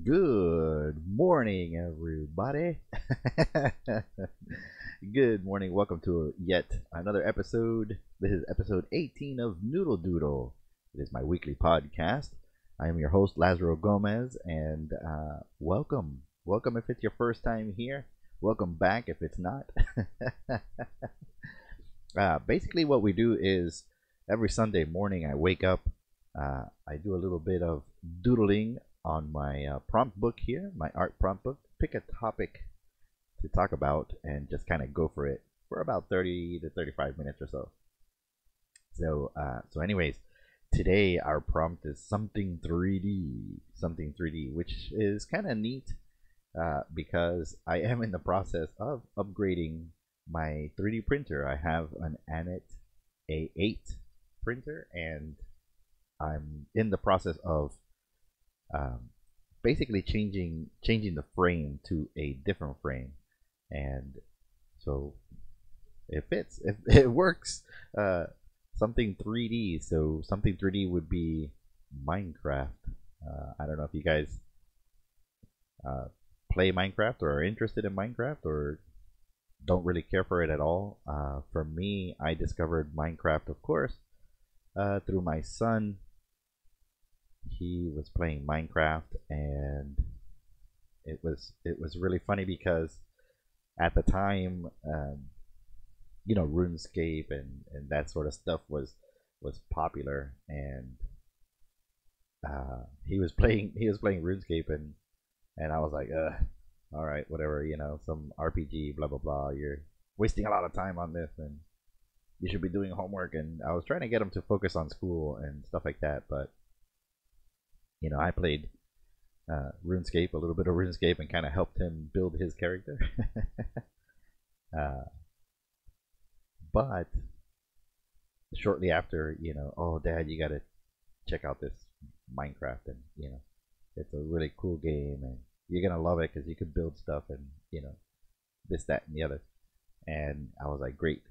Good morning, everybody. Good morning. Welcome to yet another episode. This is episode 18 of Noodle Doodle. It is my weekly podcast. I am your host, Lazaro Gomez, and welcome. Welcome if it's your first time here. Welcome back if it's not. Basically, what we do is every Sunday morning I wake up. I do a little bit of doodling on my prompt book here, my art prompt book. Pick a topic to talk about and just kind of go for it for about 30 to 35 minutes or so. So anyways, today our prompt is something 3D, which is kind of neat because I am in the process of upgrading my 3D printer. I have an ANET A8 printer, and I'm in the process of basically changing the frame to a different frame, and so it fits. It works. Something 3D. So something 3D would be Minecraft. I don't know if you guys play Minecraft or are interested in Minecraft or don't really care for it at all. For me, I discovered Minecraft, of course, through my son. He was playing Minecraft, and it was really funny because at the time, RuneScape and that sort of stuff was popular, and he was playing RuneScape, and I was like, all right, whatever, some RPG, blah blah blah. You're wasting a lot of time on this, and you should be doing homework. And I was trying to get him to focus on school and stuff like that, but I played RuneScape, a little bit of RuneScape, and kind of helped him build his character. But shortly after, oh, Dad, you gotta check out this Minecraft, and it's a really cool game, and you're gonna love it because you can build stuff, and this, that, and the other. And I was like, great,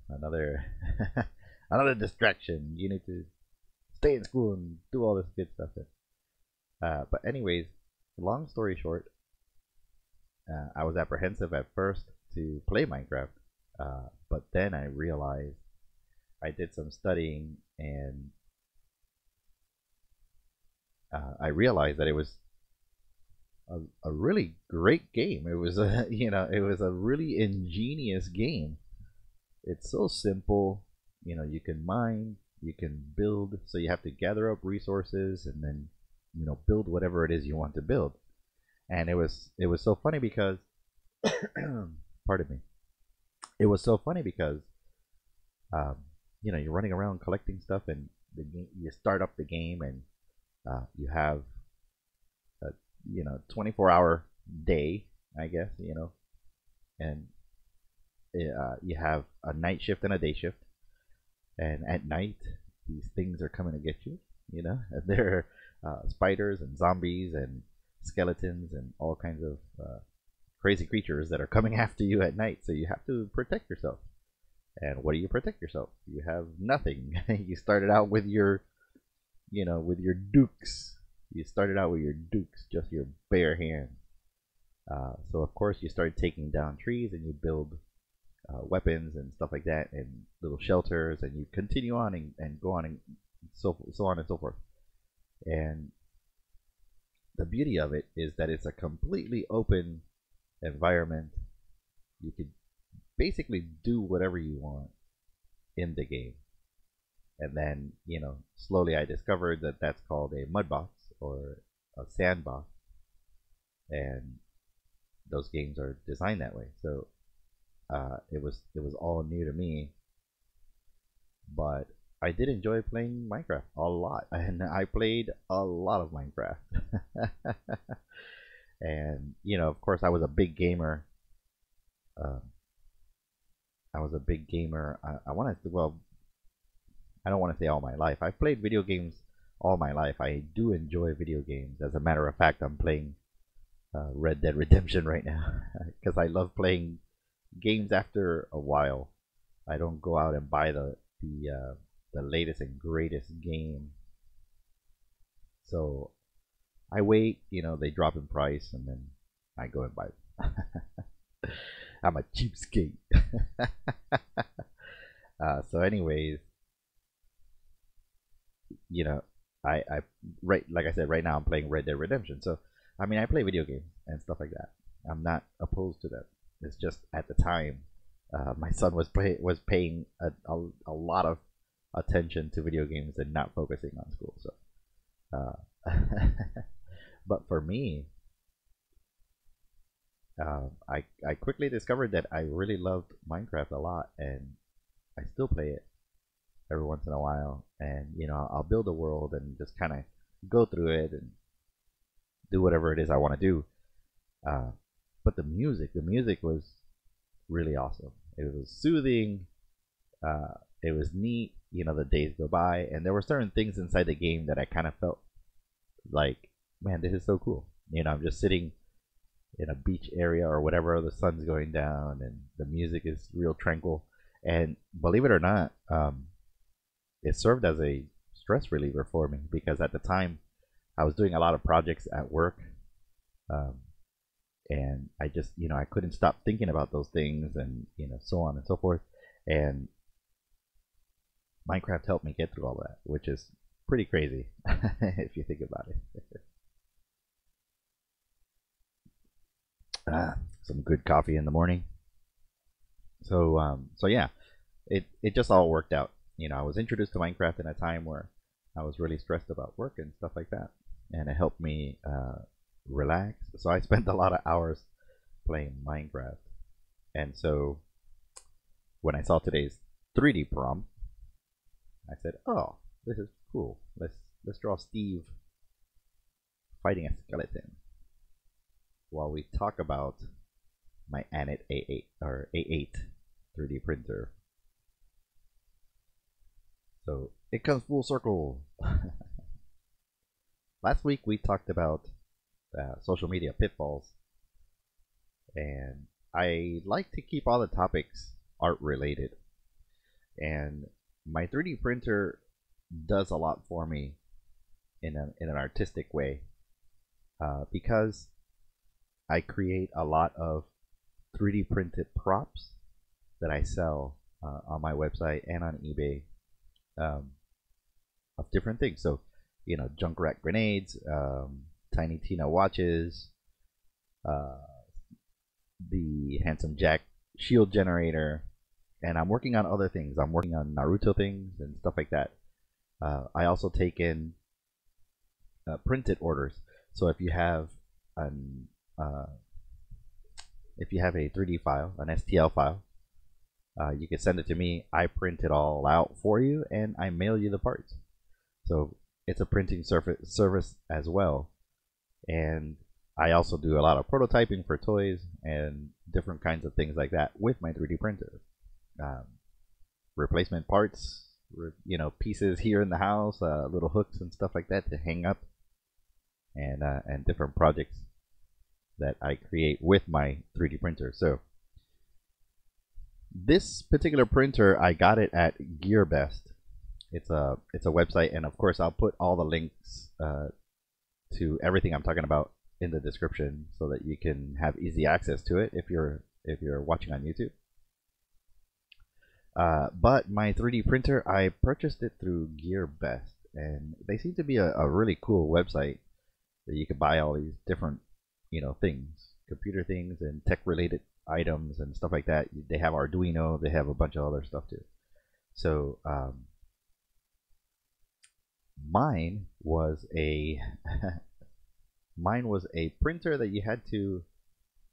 another another distraction. You need to stay in school and do all this good stuff. But anyways, long story short, I was apprehensive at first to play Minecraft, but then I realized, I did some studying, and I realized that it was a really great game. It was it was a really ingenious game. It's so simple. You can mine, you can build, so you have to gather up resources and then build whatever it is you want to build. And it was so funny because pardon me, it was so funny because you're running around collecting stuff, and you start up the game, and you have a 24-hour day, I guess, and you have a night shift and a day shift. And at night, these things are coming to get you. And there are spiders and zombies and skeletons and all kinds of crazy creatures that are coming after you at night. So you have to protect yourself. And what do you protect yourself? You have nothing. You started out with your, with your dukes. You started out with your dukes, just your bare hands. So of course you start taking down trees, and you build weapons and stuff like that, and little shelters, and you continue on and go on, and so on and so forth. And the beauty of it is that it's a completely open environment. You could basically do whatever you want in the game. And then slowly I discovered that that's called a mud box or a sandbox, and those games are designed that way. So it was all new to me, but I did enjoy playing Minecraft a lot, and I played a lot of Minecraft. And of course, I was a big gamer. I was a big gamer. I want to, well, I don't want to say all my life. I've played video games all my life. I do enjoy video games. As a matter of fact, I'm playing Red Dead Redemption right now because I love playing games after a while. I don't go out and buy the latest and greatest game. So I wait, they drop in price, and then I go and buy them. I'm a cheapskate. So anyways, you know, I right like I said, right now I'm playing Red Dead Redemption. So I mean, I play video games and stuff like that. I'm not opposed to that. It's just at the time, my son was paying a lot of attention to video games and not focusing on school. So, but for me, I quickly discovered that I really loved Minecraft a lot, and I still play it every once in a while. And I'll build a world and just kind of go through it and do whatever it is I want to do. But the music was really awesome. It was soothing. It was neat. The days go by, and there were certain things inside the game that I kind of felt like, man, this is so cool. I'm just sitting in a beach area or whatever, the sun's going down, and the music is real tranquil. And believe it or not, it served as a stress reliever for me, because at the time I was doing a lot of projects at work, and I just I couldn't stop thinking about those things, and so on and so forth. And Minecraft helped me get through all that, which is pretty crazy if you think about it. Some good coffee in the morning. So yeah, it just all worked out. I was introduced to Minecraft in a time where I was really stressed about work and stuff like that, and it helped me relax. So I spent a lot of hours playing Minecraft. And so when I saw today's 3D prompt, I said, "Oh, this is cool. Let's draw Steve fighting a skeleton while we talk about my ANET A8 or A8 3D printer." So it comes full circle. Last week we talked about social media pitfalls, and I like to keep all the topics art related, and my 3D printer does a lot for me in an artistic way, because I create a lot of 3D printed props that I sell on my website and on eBay, of different things. So Junkrat grenades, Tiny Tina watches, the Handsome Jack shield generator, and I'm working on other things. I'm working on Naruto things and stuff like that. I also take in printed orders. So if you have a 3D file, an STL file, you can send it to me. I print it all out for you, and I mail you the parts. So it's a printing service as well. And I also do a lot of prototyping for toys and different kinds of things like that with my 3D printer. Replacement parts, pieces here in the house, little hooks and stuff like that to hang up, and different projects that I create with my 3D printer. So this particular printer, I got it at GearBest. It's a website, and of course I'll put all the links to everything I'm talking about in the description, so that you can have easy access to it if you're watching on YouTube. But my 3D printer, I purchased it through GearBest, and they seem to be a really cool website that you can buy all these different things, computer things and tech related items and stuff like that. They have Arduino, they have a bunch of other stuff too. So mine was a printer that you had to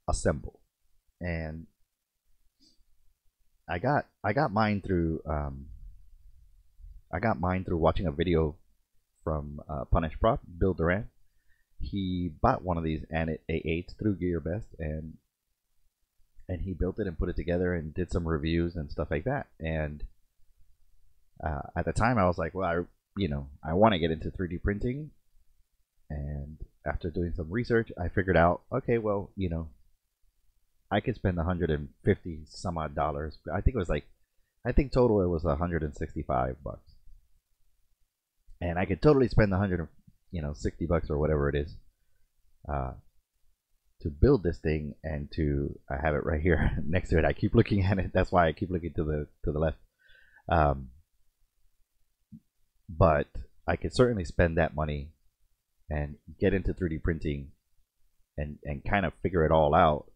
assemble, and I got mine through watching a video from Punish Prop, Bill Durant. He bought one of these ANET A8s through GearBest, and he built it and put it together and did some reviews and stuff like that. And at the time I was like, well, I want to get into 3D printing. And after doing some research, I figured out, okay, well, I could spend 150 some odd dollars. I think total it was 165 bucks. And I could totally spend 160 bucks or whatever it is uh, to build this thing and to I have it right here next to it. I keep looking at it. That's why I keep looking to the left. Um, but I could certainly spend that money and get into 3D printing and kind of figure it all out.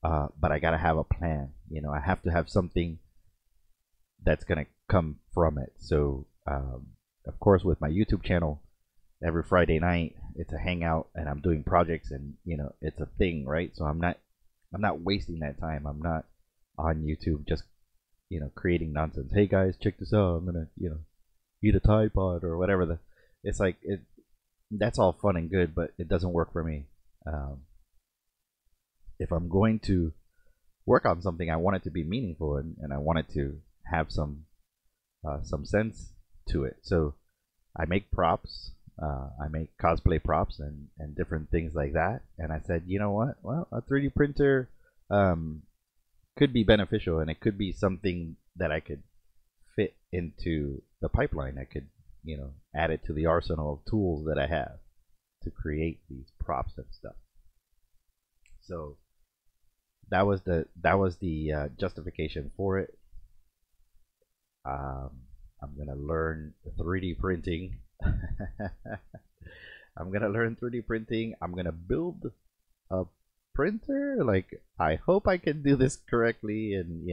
But I gotta have a plan. You know, I have to have something that's gonna come from it. So of course, with my YouTube channel, every Friday night it's a hangout, and I'm doing projects, and you know, it's a thing, right? So I'm not wasting that time. I'm not on YouTube just creating nonsense. Hey guys, check this out. I'm gonna eat a Tide Pod or whatever. It's like it. That's all fun and good, but it doesn't work for me. If I'm going to work on something, I want it to be meaningful, and I want it to have some sense to it. So I make props. I make cosplay props and different things like that. And I said, you know what? Well, a 3D printer could be beneficial, and it could be something that I could fit into the pipeline. I could, add it to the arsenal of tools that I have to create these props and stuff. So that was the justification for it. I'm gonna learn 3D printing. I'm gonna learn 3D printing. I'm gonna build a printer. Like, I hope I can do this correctly, and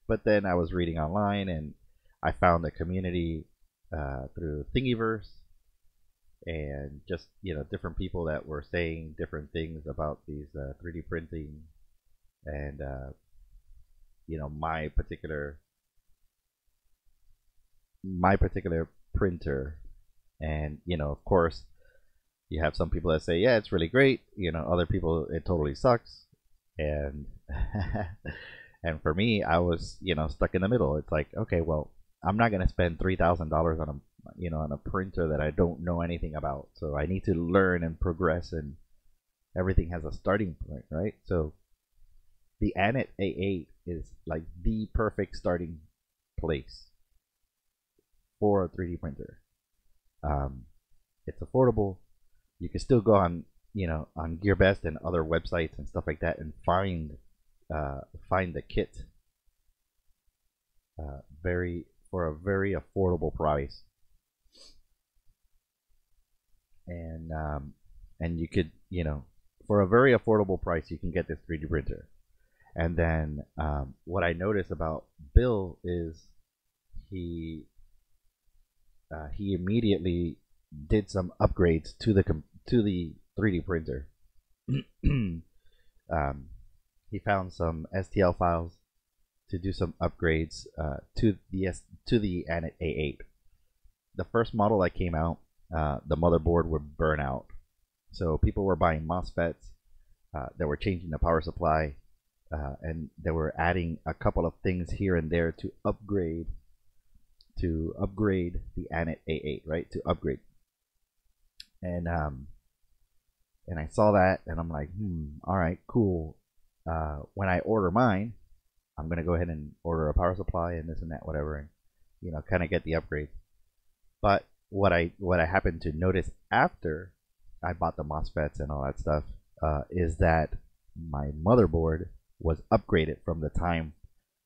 but then I was reading online, and I found a community through Thingiverse, and just different people that were saying different things about these 3D printing, and my particular printer. And of course, you have some people that say, yeah, it's really great. Other people, it totally sucks. And and for me, I was stuck in the middle. It's like, okay, well, I'm not gonna spend $3,000 on a printer that I don't know anything about. So I need to learn and progress, and everything has a starting point, right? So the ANET A8 is like the perfect starting place for a 3D printer. It's affordable. You can still go on on GearBest and other websites and stuff like that, and find the kit for a very affordable price. And you could for a very affordable price, you can get this 3D printer. And then what I noticed about Bill is he immediately did some upgrades to the 3D printer. He found some STL files to do some upgrades to the ANET A8. The first model that came out, the motherboard would burn out, so people were buying MOSFETs. They were changing the power supply, and they were adding a couple of things here and there to upgrade the ANET A8, right? To upgrade. And I saw that, and I'm like, all right, cool. When I order mine, I'm gonna go ahead and order a power supply and this and that, whatever, and kind of get the upgrade. But what I happened to notice after I bought the MOSFETs and all that stuff is that my motherboard was upgraded from the time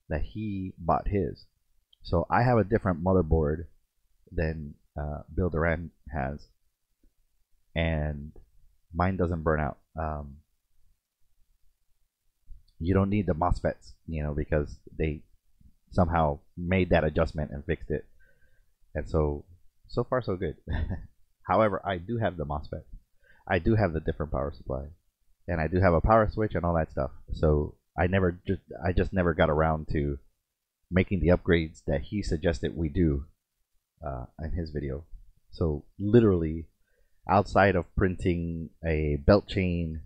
that he bought his. So I have a different motherboard than Bill Duran has, and mine doesn't burn out. You don't need the MOSFETs, because they somehow made that adjustment and fixed it. And so far so good. However, I do have the MOSFET. I do have the different power supply, and I do have a power switch and all that stuff. So I just never got around to making the upgrades that he suggested we do in his video. So literally, outside of printing a belt chain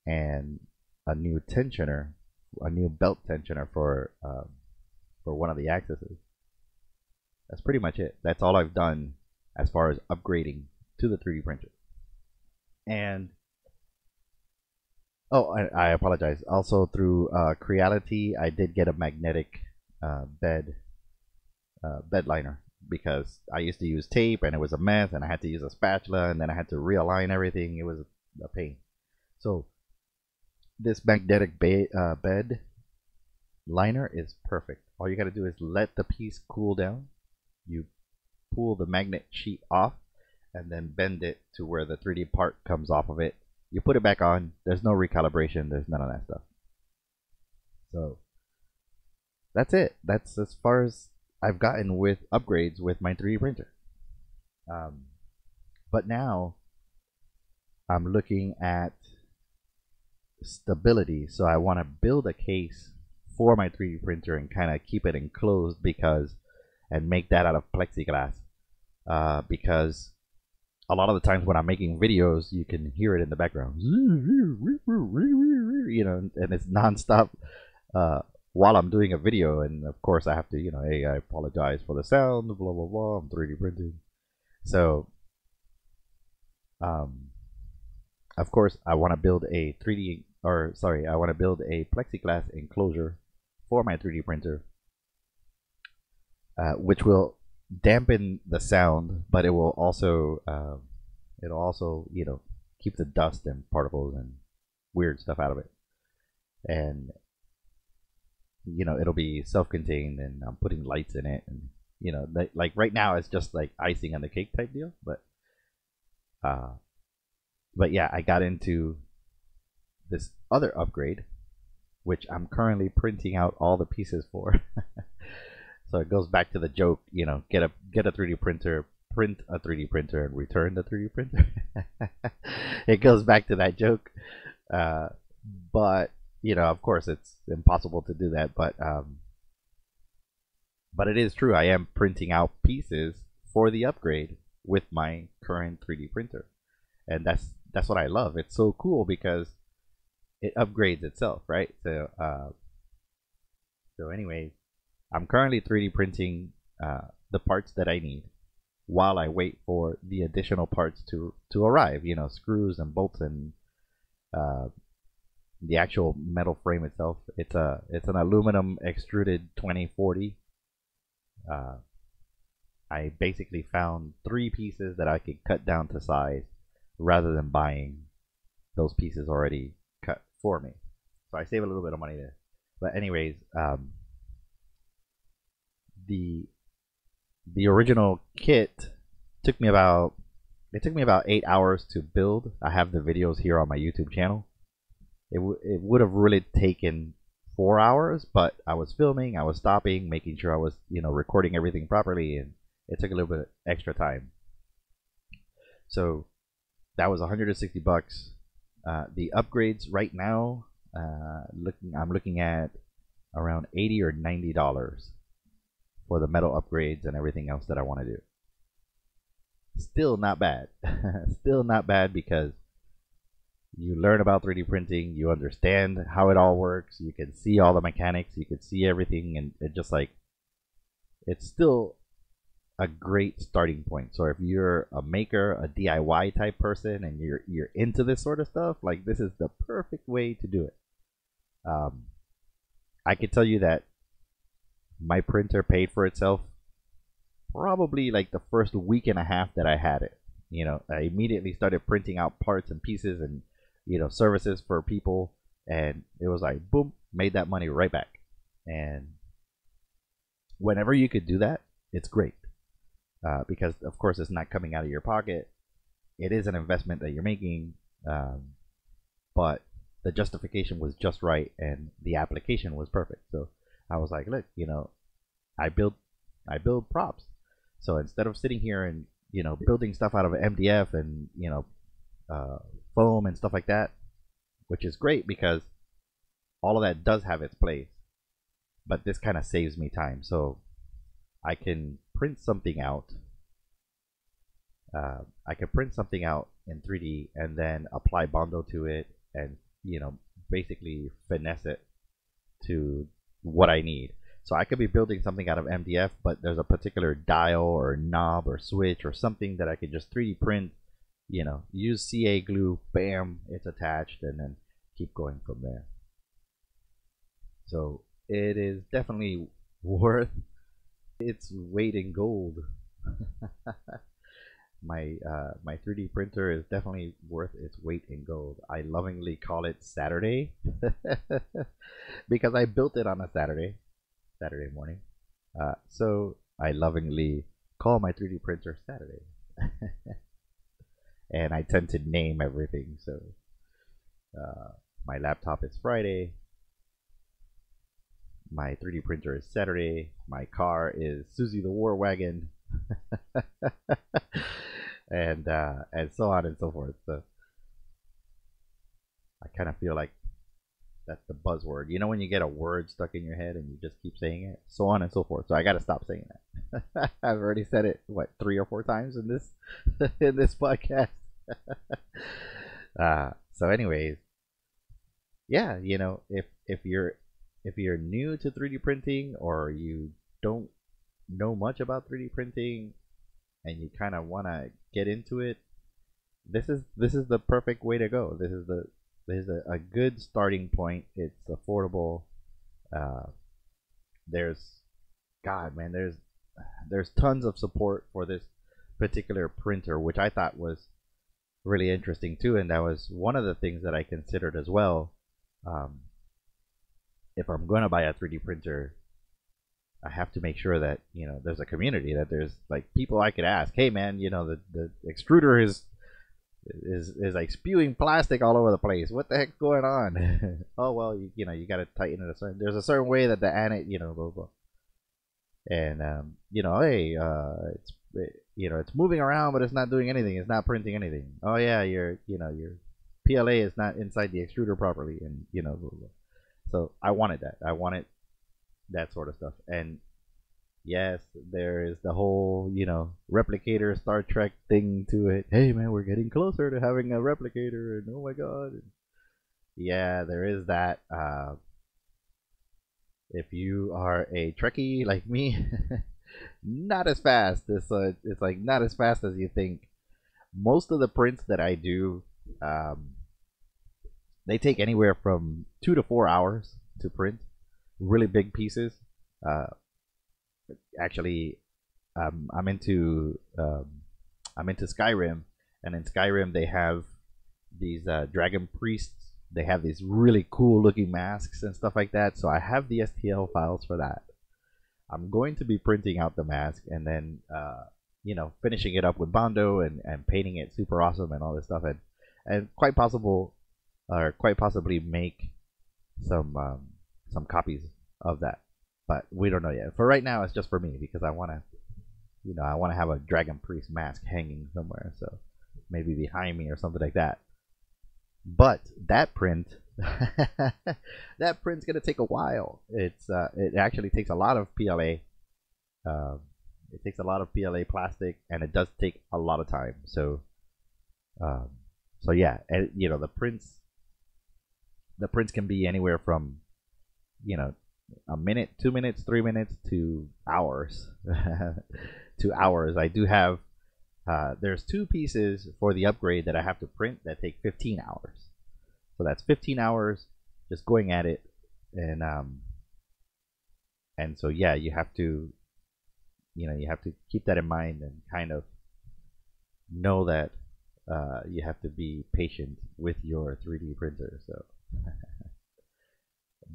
and a new tensioner, a new belt tensioner for one of the axes, that's pretty much it. That's all I've done as far as upgrading to the 3D printer. And I apologize. Also through CREALITY, I did get a magnetic bed liner, because I used to use tape and it was a mess, and I had to use a spatula, and then I had to realign everything. It was a pain. So this magnetic bed liner is perfect. All you got to do is let the piece cool down. You pull the magnet sheet off and then bend it to where the 3D part comes off of it. You put it back on. There's no recalibration. There's none of that stuff. So that's it. That's as far as I've gotten with upgrades with my 3D printer. But now I'm looking at stability. So I want to build a case for my 3D printer and kind of keep it enclosed and make that out of plexiglass. Because a lot of the times when I'm making videos, you can hear it in the background, you know, and it's nonstop while I'm doing a video. And of course, I have to, you know, hey, I apologize for the sound, blah blah blah. I'm 3D printing, so of course, I want to build a I want to build a plexiglass enclosure for my 3D printer, which will dampen the sound, but it will also you know, keep the dust and particles and weird stuff out of it. And you know, it'll be self-contained, and I'm putting lights in it, and you know, like right now it's just like icing on the cake type deal. But yeah, I got into this other upgrade, which I'm currently printing out all the pieces for. So it goes back to the joke, you know, get a 3D printer, print a 3D printer, and return the 3D printer. It goes back to that joke, but you know, of course, it's impossible to do that. But it is true. I am printing out pieces for the upgrade with my current 3D printer, and that's what I love. It's so cool because it upgrades itself, right? So anyways, I'm currently 3D printing the parts that I need while I wait for the additional parts to arrive. You know, screws and bolts and the actual metal frame itself. It's an aluminum extruded 2040. I basically found 3 pieces that I could cut down to size rather than buying those pieces already cut for me. So I save a little bit of money there. But anyways, the original kit took me about 8 hours to build. I have the videos here on my YouTube channel. It would have really taken 4 hours, but I was filming, I was stopping, making sure I was, you know, recording everything properly, and it took a little bit extra time. So that was 160 bucks. The upgrades right now, I'm looking at around $80 or $90 for the metal upgrades and everything else that I want to do. Still not bad. Still not bad, because you learn about 3D printing, you understand how it all works, you can see all the mechanics, you can see everything, and it just like, it's still a great starting point. So if you're a maker, a DIY type person, and you're into this sort of stuff, like, this is the perfect way to do it. I can tell you that my printer paid for itself probably like the first week and a half that I had it. You know, I immediately started printing out parts and pieces and, you know, services for people, and it was like, boom, made that money right back. And whenever you could do that, it's great, because of course it's not coming out of your pocket. It is an investment that you're making, but the justification was just right, and the application was perfect. So I was like, look, you know, I build props. So instead of sitting here and, you know, building stuff out of MDF and, you know, foam and stuff like that, which is great because all of that does have its place, but this kind of saves me time. So I can print something out. I can print something out in 3D and then apply Bondo to it, and, you know, basically finesse it to what I need. So I could be building something out of MDF, but there's a particular dial or knob or switch or something that I could just 3D print, you know, use CA glue, bam, it's attached, and then keep going from there. So it is definitely worth its weight in gold. my 3D printer is definitely worth its weight in gold. I lovingly call it Saturday because I built it on a Saturday morning. So I lovingly call my 3D printer Saturday, and I tend to name everything. So my laptop is Friday. My 3D printer is Saturday. My car is Susie the War Wagon, and so on and so forth. So I kind of feel like that's the buzzword. You know when you get a word stuck in your head and you just keep saying it, so on and so forth. So I got to stop saying that. I've already said it what 3 or 4 times in this in this podcast. So anyways, yeah, you know, if you're new to 3D printing or you don't know much about 3D printing and you kind of want to get into it, this is the perfect way to go. This is a good starting point. It's affordable. There's God, man, there's tons of support for this particular printer, which I thought was really interesting too, and that was one of the things that I considered as well. If I'm going to buy a 3D printer, I have to make sure that, you know, there's a community, that there's like people I could ask, hey man, you know, the extruder is like spewing plastic all over the place. What the heck's going on? Oh well, you know, you got to tighten it there's a certain way that the ANET, you know, blah blah. And you know, hey, it's moving around, but it's not doing anything. It's not printing anything. Oh yeah, your PLA is not inside the extruder properly, and you know, blah, blah. So I wanted that. I wanted that sort of stuff. And yes, there is the whole, you know, replicator Star Trek thing to it. Hey man, we're getting closer to having a replicator, and oh my god. And yeah, there is that. If you are a Trekkie like me, not as fast. It's like not as fast as you think. Most of the prints that I do, they take anywhere from 2 to 4 hours to print. Really big pieces. Actually, I'm into Skyrim, and in Skyrim they have these dragon priests. They have these really cool looking masks and stuff like that. So I have the STL files for that. I'm going to be printing out the mask and then you know, finishing it up with Bondo and painting it super awesome and all this stuff, and quite possibly make some copies of that. But we don't know yet. For right now, it's just for me because I want to have a dragon priest mask hanging somewhere, so maybe behind me or something like that. But that print, that print's gonna take a while. It actually takes a lot of PLA. It takes a lot of PLA plastic, and it does take a lot of time. So yeah, and, you know, the prints can be anywhere from, you know, a minute, 2 minutes, 3 minutes to hours. To hours. I do have there's 2 pieces for the upgrade that I have to print that take 15 hours. So that's 15 hours just going at it, and so yeah, you have to keep that in mind and kind of know that you have to be patient with your 3D printer. So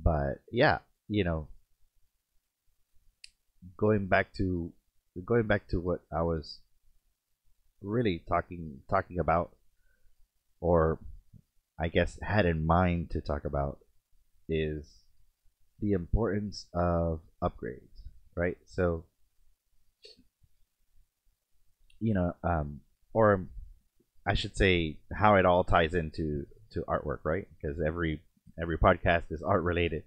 but yeah, you know, going back to what I was really talking about, or I guess had in mind to talk about, is the importance of upgrades, right? So, you know, or I should say how it all ties into artwork, right? Because every podcast is art related.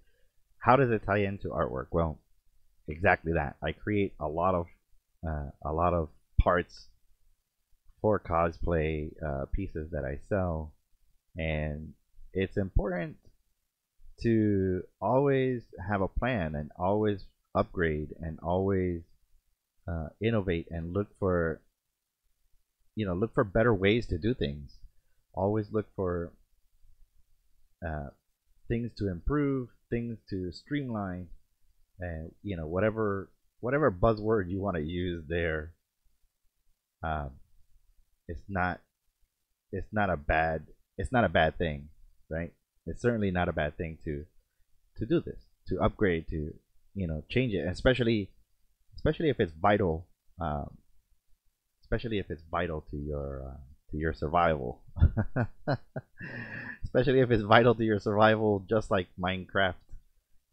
How does it tie into artwork? Well, exactly that. I create a lot of parts for cosplay pieces that I sell, and it's important to always have a plan and always upgrade and always innovate and look for better ways to do things. Always look for things to improve, things to streamline, and you know, whatever buzzword you want to use there. it's not it's not a bad it's not a bad thing, right? It's certainly not a bad thing to do this, to upgrade, to change it, especially if it's vital, um, especially if it's vital to your survival. Especially if it's vital to your survival, just like Minecraft.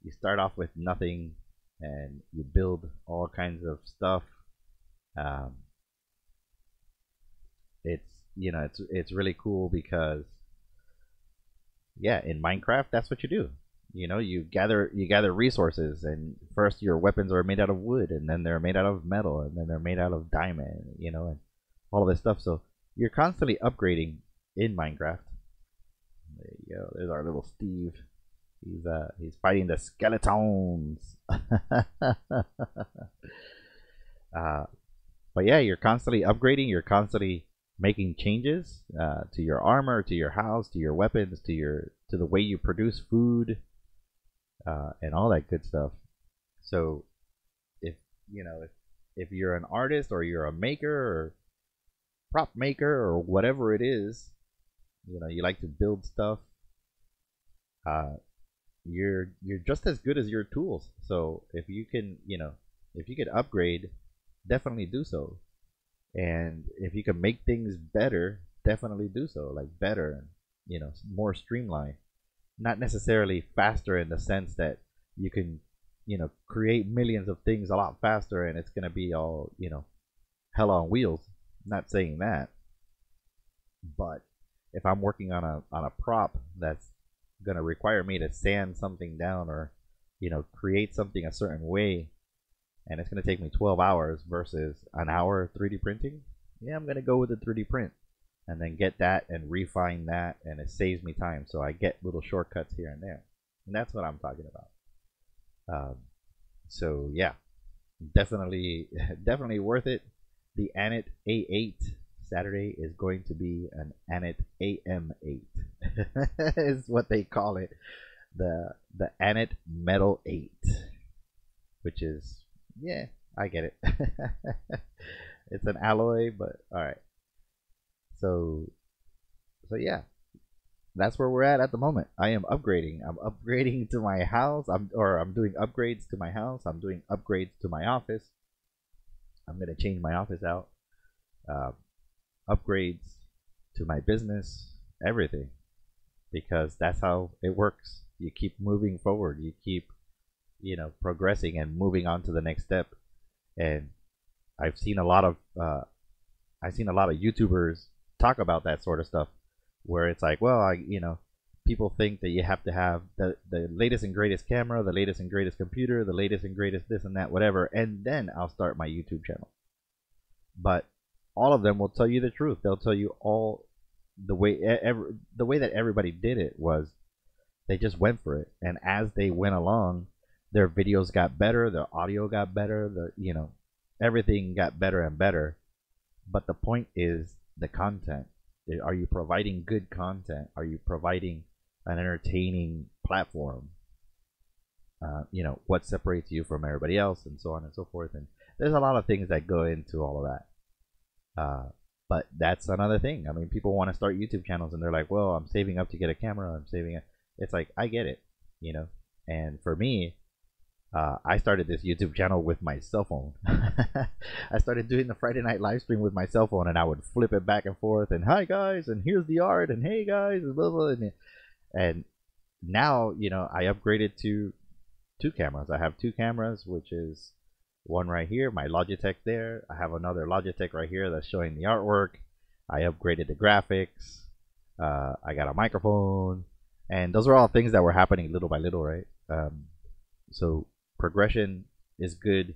You start off with nothing, and you build all kinds of stuff. Um, it's really cool because yeah, in Minecraft, that's what you do. You gather resources, and first your weapons are made out of wood, and then they're made out of metal, and then they're made out of diamond, and all of this stuff. So you're constantly upgrading in Minecraft. There you go. There's our little Steve. He's fighting the skeletons. But yeah, you're constantly upgrading. You're constantly making changes to your armor, to your house, to your weapons, to the way you produce food, and all that good stuff. So if if you're an artist, or you're a maker, or prop maker, or whatever it is, you like to build stuff, you're just as good as your tools. So if you can upgrade, definitely do so. And if you can make things better, definitely do so. Like better, more streamlined. Not necessarily faster in the sense that you can, create millions of things a lot faster, and it's gonna be all, hell on wheels. Not saying that, but if I'm working on a prop that's gonna require me to sand something down, or create something a certain way, and it's gonna take me 12 hours versus an hour 3D printing, yeah, I'm gonna go with the 3D print, and then get that and refine that, and it saves me time. So I get little shortcuts here and there, and that's what I'm talking about. So yeah, definitely definitely worth it. The ANET A8 Saturday is going to be an ANET AM8 is what they call it. The ANET Metal 8, which is, yeah, I get it. It's an alloy, but all right. So yeah, that's where we're at the moment. I am upgrading. I'm upgrading to my house. I'm doing upgrades to my house. I'm doing upgrades to my office. I'm gonna change my office out. Uh, Upgrades to my business, everything, because that's how it works. You keep moving forward. You keep, progressing and moving on to the next step. And I've seen a lot of YouTubers talk about that sort of stuff, where it's like, well, people think that you have to have the latest and greatest camera, the latest and greatest computer, the latest and greatest this and that, whatever, and then I'll start my YouTube channel. But all of them will tell you the truth. They'll tell you all the way that everybody did it was they just went for it, and as they went along, their videos got better, their audio got better, everything got better and better. But the point is the content. Are you providing good content? Are you providing an entertaining platform? What separates you from everybody else, and so on and so forth. And there's a lot of things that go into all of that. But that's another thing. I mean, people want to start YouTube channels, and they're like, well, I'm saving up to get a camera. I'm saving it. It's like, I get it, And for me, I started this YouTube channel with my cell phone. I started doing the Friday night live stream with my cell phone, and I would flip it back and forth, and hi guys, and here's the art, and hey guys, and blah blah. And now, I upgraded to 2 cameras. I have 2 cameras, which is one right here, my Logitech there. I have another Logitech right here that's showing the artwork. I upgraded the graphics. I got a microphone, and those are all things that were happening little by little, right? So progression is good,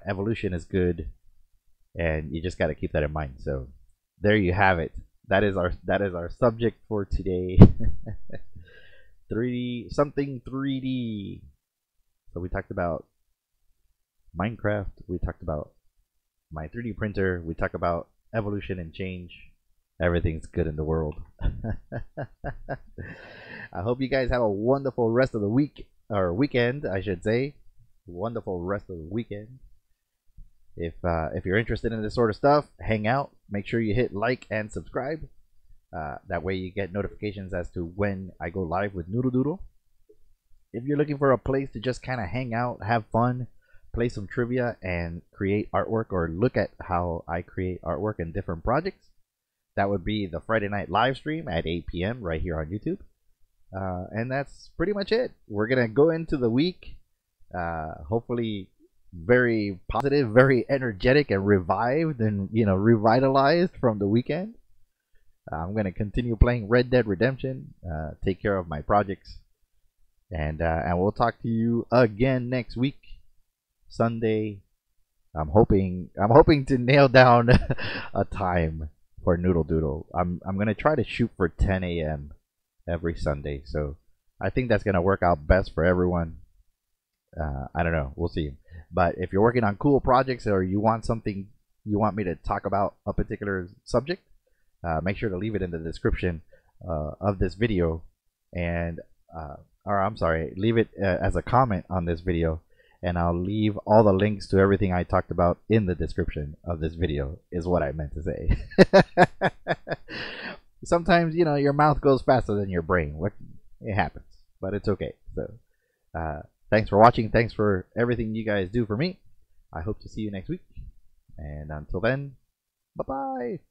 evolution is good, and you just got to keep that in mind. So there you have it. That is our subject for today. 3D, something 3D. So we talked about Minecraft, we talked about my 3D printer, we talked about evolution and change. Everything's good in the world. I hope you guys have a wonderful rest of the week, or weekend, I should say. Wonderful rest of the weekend. If you're interested in this sort of stuff, hang out, make sure you hit like and subscribe. That way you get notifications as to when I go live with Noodle Doodle. If you're looking for a place to just kind of hang out, have fun, play some trivia, and create artwork, or look at how I create artwork in different projects, that would be the Friday night live stream at 8 p.m. right here on YouTube. And that's pretty much it. We're going to go into the week, hopefully very positive, very energetic, and revived and, revitalized from the weekend. I'm going to continue playing Red Dead Redemption, take care of my projects, and we'll talk to you again next week, Sunday. I'm hoping to nail down a time for Noodle Doodle. I'm going to try to shoot for 10 a.m. every Sunday, so I think that's going to work out best for everyone. I don't know, we'll see. But if you're working on cool projects, or you want me to talk about a particular subject, make sure to leave it in the description of this video, and or I'm sorry, leave it as a comment on this video, and I'll leave all the links to everything I talked about in the description of this video, is what I meant to say. Sometimes, your mouth goes faster than your brain. It happens, but it's okay. So thanks for watching. Thanks for everything you guys do for me. I hope to see you next week, and until then, bye bye.